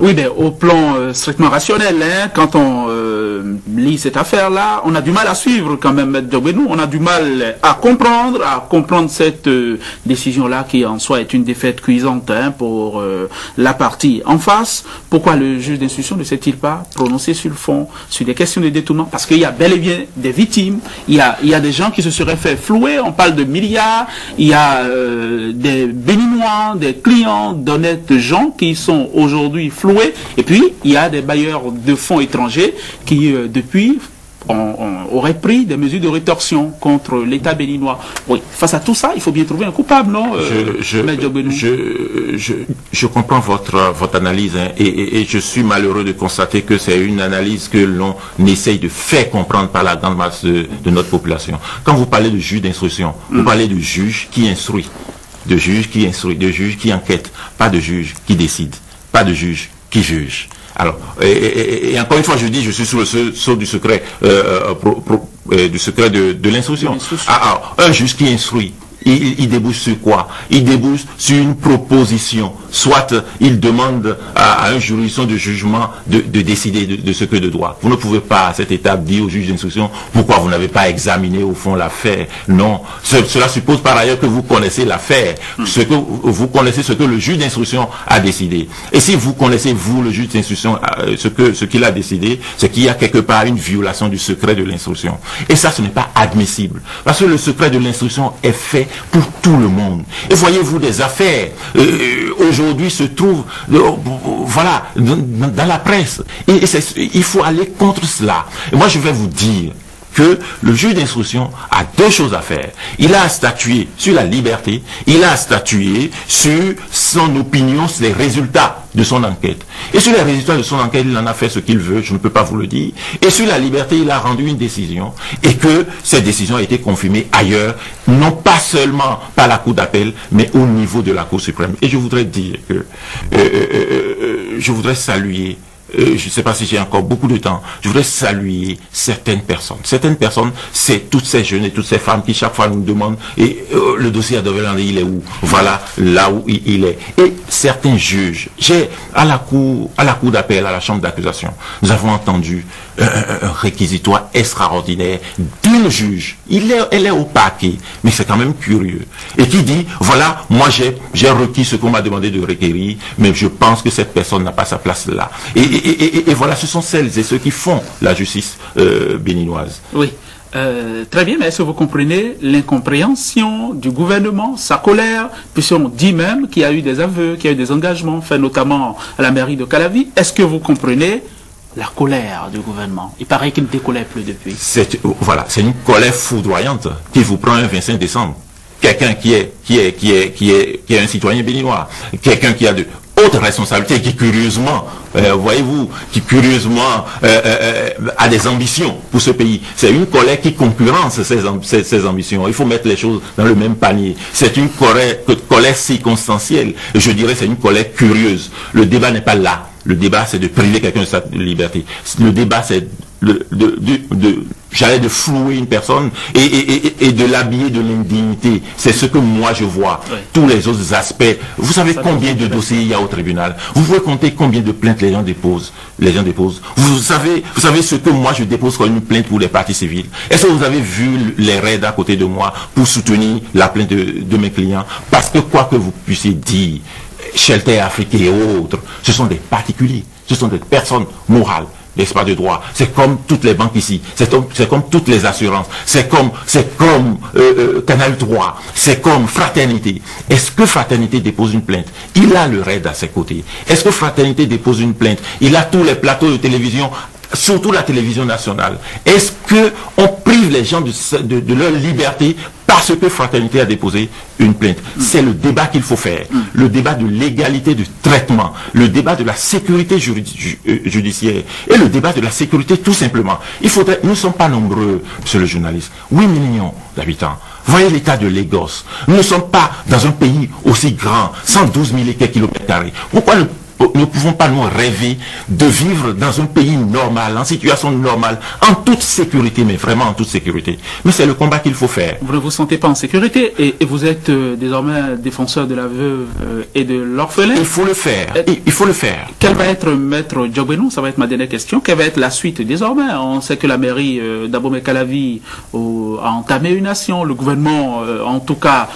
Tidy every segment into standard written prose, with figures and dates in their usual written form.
Oui, mais au plan strictement rationnel, hein, quand on lit cette affaire-là, on a du mal à suivre quand même, Maître Diogbenou, on a du mal à comprendre cette décision-là qui en soi est une défaite cuisante hein, pour la partie en face. Pourquoi le juge d'instruction ne s'est-il pas prononcé sur le fond, sur des questions de détournement? Parce qu'il y a bel et bien des victimes, il y a des gens qui se seraient fait flouer, on parle de milliards, il y a des Béninois, des clients d'honnêtes gens qui sont aujourd'hui floués. Et puis, il y a des bailleurs de fonds étrangers qui, depuis, auraient pris des mesures de rétorsion contre l'État béninois. Oui, face à tout ça, il faut bien trouver un coupable, non je comprends votre analyse hein, et je suis malheureux de constater que c'est une analyse que l'on essaye de faire comprendre par la grande masse de notre population. Quand vous parlez de juge d'instruction, vous parlez de juge qui instruit, de juge qui instruit, de juge qui enquête, pas de juge qui décide, pas de juge qui juge. Alors, et encore une fois, je dis, je suis sous le sceau du secret, du secret de l'instruction. Alors, un juge qui instruit, il débouche sur quoi? Il débouche sur une proposition. Soit il demande à un juridiction de jugement de décider de ce que de droit. Vous ne pouvez pas à cette étape dire au juge d'instruction pourquoi vous n'avez pas examiné au fond l'affaire. Non. Cela suppose par ailleurs que vous connaissez l'affaire, vous connaissez ce que le juge d'instruction a décidé. Et si vous connaissez, vous, le juge d'instruction, ce qu'il a décidé, c'est qu'il y a quelque part une violation du secret de l'instruction. Et ça, ce n'est pas admissible. Parce que le secret de l'instruction est fait pour tout le monde. Et voyez-vous, des affaires aujourd'hui se trouvent voilà, dans la presse. Et il faut aller contre cela. Et moi, je vais vous dire que le juge d'instruction a deux choses à faire. Il a à statuer sur la liberté, il a à statuer sur son opinion, sur les résultats de son enquête. Et sur les résultats de son enquête, il en a fait ce qu'il veut, je ne peux pas vous le dire. Et sur la liberté, il a rendu une décision et que cette décision a été confirmée ailleurs, non pas seulement par la Cour d'appel, mais au niveau de la Cour suprême. Et je voudrais dire que je voudrais saluer je ne sais pas si j'ai encore beaucoup de temps, je voudrais saluer certaines personnes. Certaines personnes, c'est toutes ces jeunes et toutes ces femmes qui chaque fois nous demandent le dossier à Dovelandé, il est où? Voilà, là où il est. Et certains juges, à la cour d'appel, à la chambre d'accusation, nous avons entendu un réquisitoire extraordinaire d'une juge. Elle est au paquet, mais c'est quand même curieux. Et qui dit, voilà, moi j'ai requis ce qu'on m'a demandé de requérir, mais je pense que cette personne n'a pas sa place là. Et voilà, ce sont celles et ceux qui font la justice béninoise. Oui. Très bien, mais est-ce que vous comprenez l'incompréhension du gouvernement, sa colère, puisqu'on dit même qu'il y a eu des aveux, qu'il y a eu des engagements faits notamment à la mairie de Calavi. Est-ce que vous comprenez la colère du gouvernement? Il paraît qu'il ne décolère plus depuis. Voilà, c'est une colère foudroyante qui vous prend un 25 décembre. Quelqu'un qui est un citoyen béninois, quelqu'un qui a de hautes responsabilités, qui curieusement, voyez-vous, qui curieusement a des ambitions pour ce pays. C'est une colère qui concurrence ces ambitions. Il faut mettre les choses dans le même panier. C'est une colère circonstancielle. Je dirais c'est une colère curieuse. Le débat n'est pas là. Le débat, c'est de priver quelqu'un de sa liberté. Le débat, c'est de flouer une personne et de l'habiller de l'indignité. C'est ce que moi je vois. Oui. Tous les autres aspects. Vous savez combien de dossiers il y a au tribunal? Vous pouvez compter combien de plaintes les gens déposent? Vous savez ce que moi je dépose comme une plainte pour les parties civiles? Est-ce que vous avez vu les raids à côté de moi pour soutenir la plainte de mes clients? Parce que quoi que vous puissiez dire, Shelter Afrique et autres, ce sont des particuliers, ce sont des personnes morales, n'est-ce pas, de droit. C'est comme toutes les banques ici, c'est comme toutes les assurances, c'est comme Canal 3, c'est comme Fraternité. Est-ce que Fraternité dépose une plainte? Il a le RAID à ses côtés. Est-ce que Fraternité dépose une plainte? Il a tous les plateaux de télévision, surtout la télévision nationale. Est-ce que on prive les gens de leur liberté parce que Fraternité a déposé une plainte? C'est le débat qu'il faut faire. Le débat de l'égalité de traitement, le débat de la sécurité judiciaire et le débat de la sécurité tout simplement. Nous ne sommes pas nombreux, monsieur le journaliste. 8 millions d'habitants. Voyez l'état de Lagos. Nous ne sommes pas dans un pays aussi grand, 112 000 et quelques kilomètres carrés. Pourquoi ne pouvons pas nous rêver de vivre dans un pays normal, en situation normale, en toute sécurité, mais vraiment en toute sécurité. Mais c'est le combat qu'il faut faire. Vous ne vous sentez pas en sécurité et vous êtes désormais défenseur de la veuve et de l'orphelin. Il faut le faire. Il faut le faire. Quel va être, Maître Diogbenou, ça va être ma dernière question, quelle va être la suite désormais? On sait que la mairie d'Abomey-Calavi a entamé une action. Le gouvernement, en tout cas,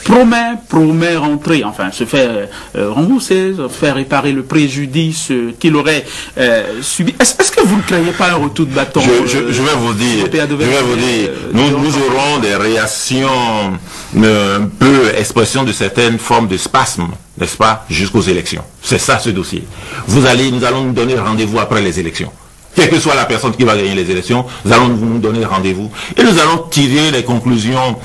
promet rentrer, enfin, se faire rembourser, faire réparer le préjudice qu'il aurait subi. Est-ce que vous ne craignez pas un retour de bâton? Je vais vous dire, nous aurons des réactions un peu expression de certaines formes de spasme, n'est-ce pas, jusqu'aux élections. C'est ça ce dossier. Nous allons nous donner rendez-vous après les élections. Quelle que soit la personne qui va gagner les élections, nous allons nous donner rendez-vous et nous allons tirer les conclusions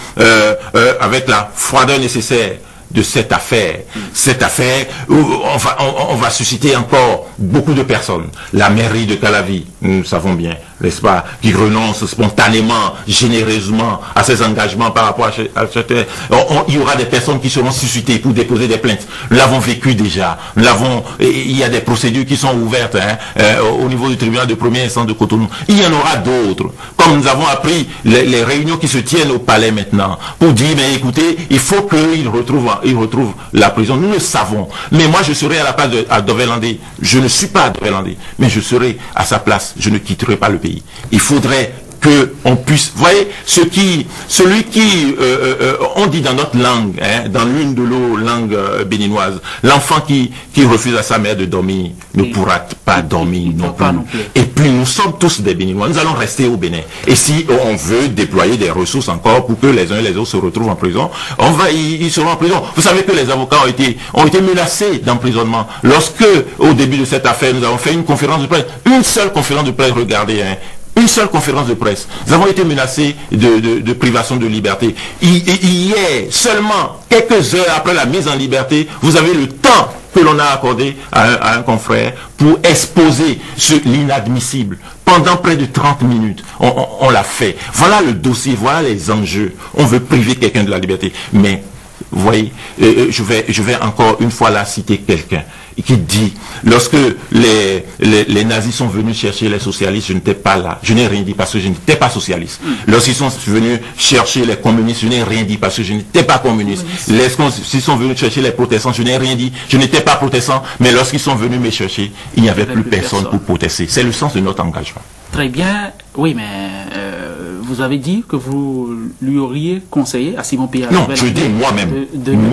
avec la froideur nécessaire de cette affaire. Cette affaire où on va susciter encore beaucoup de personnes. La mairie de Calavi, nous savons bien, n'est-ce pas, qui renonce spontanément, généreusement à ses engagements par rapport à cette... Il y aura des personnes qui seront suscitées pour déposer des plaintes. Nous l'avons vécu déjà. Il y a des procédures qui sont ouvertes au niveau du tribunal de première instance de Cotonou. Il y en aura d'autres. Comme nous avons appris les réunions qui se tiennent au palais maintenant pour dire, mais écoutez, il faut qu'ils retrouvent la prison. Nous le savons. Mais moi, je serai à la place de Dovelandé. Je ne suis pas à Dovelandé, mais je serai à sa place. Je ne quitterai pas le pays. Il faudrait que on puisse, vous voyez, celui qui, on dit dans notre langue, dans l'une de nos langues béninoises, l'enfant qui refuse à sa mère de dormir ne pourra pas dormir non plus. Et puis nous sommes tous des Béninois, nous allons rester au Bénin. Et si on veut déployer des ressources encore pour que les uns et les autres se retrouvent en prison, ils seront en prison. Vous savez que les avocats ont été menacés d'emprisonnement. Lorsque, au début de cette affaire, nous avons fait une conférence de presse, une seule conférence de presse, regardez, une seule conférence de presse. Nous avons été menacés de privation de liberté. Hier, seulement quelques heures après la mise en liberté, vous avez le temps que l'on a accordé à un confrère pour exposer l'inadmissible. Pendant près de 30 minutes, on l'a fait. Voilà le dossier, voilà les enjeux. On veut priver quelqu'un de la liberté. Mais, vous voyez, je vais encore une fois là citer quelqu'un qui dit, lorsque les nazis sont venus chercher les socialistes, je n'étais pas là. Je n'ai rien dit parce que je n'étais pas socialiste. Lorsqu'ils sont venus chercher les communistes, je n'ai rien dit parce que je n'étais pas communiste. Lorsqu'ils sont venus chercher les protestants, je n'ai rien dit. Je n'étais pas protestant. Mais lorsqu'ils sont venus me chercher, il n'y avait plus personne pour protester. C'est le sens de notre engagement. Très bien. Oui, mais vous avez dit que vous lui auriez conseillé à Simon Pierre. Non, je dis moi-même.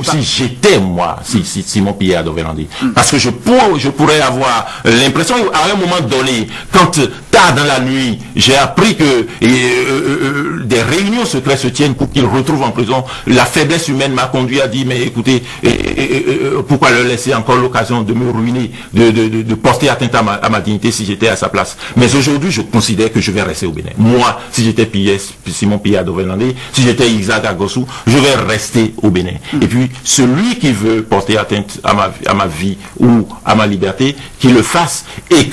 Si j'étais si Simon Pierre Dovelandé. Parce que je pourrais avoir l'impression, à un moment donné, quand tard dans la nuit, j'ai appris que des réunions secrètes se tiennent pour qu'il retrouve en prison, la faiblesse humaine m'a conduit à dire, mais écoutez, pourquoi leur laisser encore l'occasion de me ruiner, de porter atteinte à ma dignité si j'étais à sa place. Mais aujourd'hui, je considère que je vais rester au Bénin. Moi, si j'étais Simon Pierre Dovelandé, si j'étais Isaac Agossou, je vais rester au Bénin. Et puis, celui qui veut porter atteinte à ma vie ou à ma liberté, qu'il le fasse et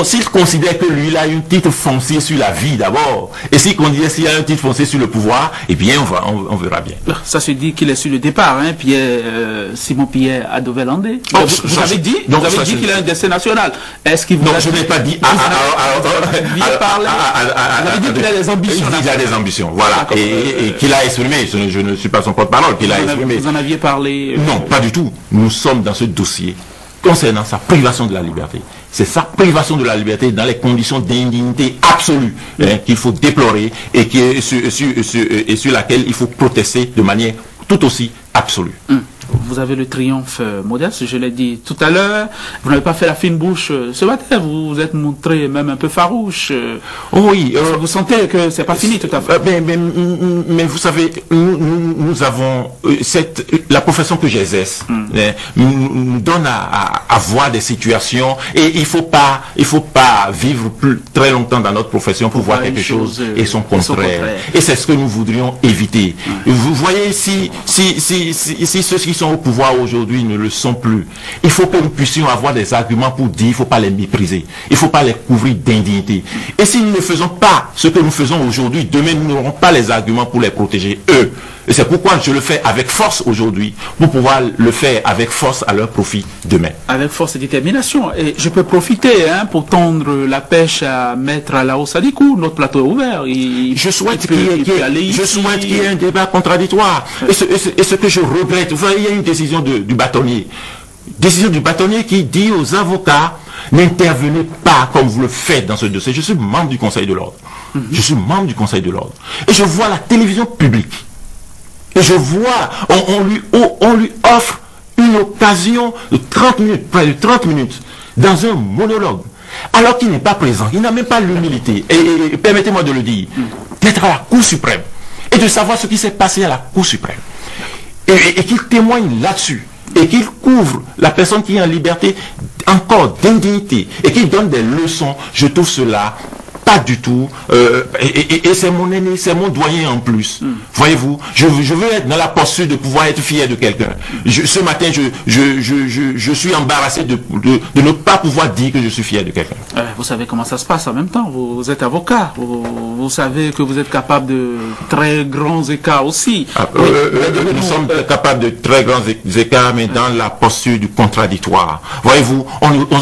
s'il considère que lui, il a un titre foncier sur la vie d'abord, et s'il considère qu'il a un titre foncier sur le pouvoir, eh bien, on verra bien. Ça se dit qu'il est sur le départ, Simon Pierre à Dovelandé. Vous avez dit qu'il a un destin national. Est-ce qu'il vous Non, je n'ai pas dit. Vous avez dit qu'il a des ambitions. Il a des ambitions, voilà. Et qu'il a exprimé. Je ne suis pas son porte-parole, qu'il a exprimé. Vous en aviez parlé. Non, pas du tout. Nous sommes dans ce dossier concernant sa privation de la liberté. C'est sa privation de la liberté dans les conditions d'indignité absolue qu'il faut déplorer et sur laquelle il faut protester de manière tout aussi absolue. Vous avez le triomphe modeste, je l'ai dit tout à l'heure. Vous n'avez pas fait la fine bouche ce matin, vous vous êtes montré même un peu farouche. Oui. Vous sentez que c'est pas fini tout à fait. Mais vous savez, nous avons la profession que j'exerce nous donne à voir des situations et il faut pas vivre très longtemps dans notre profession pour voir quelque chose et son contraire. Et c'est ce que nous voudrions éviter. Vous voyez, si ceux qui sont au pouvoir aujourd'hui ne le sont plus, il faut que nous puissions avoir des arguments pour dire, il ne faut pas les mépriser, il ne faut pas les couvrir d'indignité. Et si nous ne faisons pas ce que nous faisons aujourd'hui, demain nous n'aurons pas les arguments pour les protéger, eux. Et c'est pourquoi je le fais avec force aujourd'hui. aujourd'hui pour pouvoir le faire avec force à leur profit demain. Avec force et détermination. Et je peux profiter pour tendre la pêche à Maître Alao Sadikou. Notre plateau est ouvert. Je souhaite qu'il y ait un débat contradictoire. Et ce que je regrette, vous voyez, il y a une décision du bâtonnier. Décision du bâtonnier qui dit aux avocats: n'intervenez pas comme vous le faites dans ce dossier. Je suis membre du Conseil de l'ordre. Je suis membre du Conseil de l'ordre. Et je vois la télévision publique. Et je vois, on lui offre une occasion de 30 minutes, près de 30 minutes, dans un monologue, alors qu'il n'est pas présent, il n'a même pas l'humilité, et permettez-moi de le dire, d'être à la Cour suprême, et de savoir ce qui s'est passé à la Cour suprême, et qu'il témoigne là-dessus, et qu'il couvre la personne qui est en liberté encore d'indignité, et qu'il donne des leçons. Je trouve cela pas du tout, et c'est mon aîné, c'est mon doyen en plus. Voyez-vous, je veux être dans la posture de pouvoir être fier de quelqu'un. Ce matin, je suis embarrassé de ne pas pouvoir dire que je suis fier de quelqu'un. Vous savez comment ça se passe en même temps. Vous êtes avocat. Vous savez que vous êtes capable de très grands écarts aussi. Nous sommes capables de très grands écarts, mais dans la posture du contradictoire. Voyez-vous,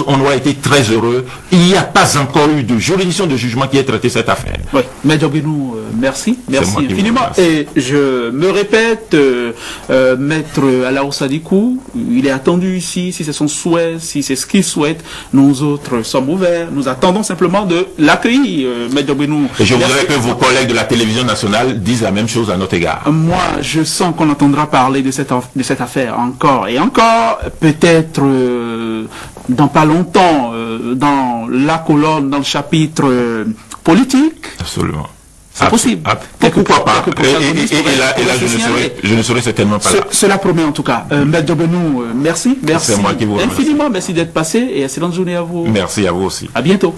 on aurait été très heureux. Il n'y a pas encore eu de juridiction de jugement qui ait traité cette affaire. Oui, Maître Djobénou, merci infiniment. Et je me répète, Maître Alao Sadikou, il est attendu ici, si c'est son souhait, si c'est ce qu'il souhaite. Nous autres sommes ouverts, nous attendons simplement de l'accueillir, Maître Djobénou. Et je voudrais que vos collègues de la télévision nationale disent la même chose à notre égard. Moi, je sens qu'on entendra parler de cette affaire encore et encore, peut-être dans pas longtemps, dans la colonne, dans le chapitre politique. Absolument. C'est possible. Pourquoi pas? Et là, je ne serai certainement pas là. Cela promet en tout cas. Maître Djobénou, merci. C'est moi qui vous remercie. Infiniment merci d'être passé et excellente journée à vous. Merci à vous aussi. À bientôt.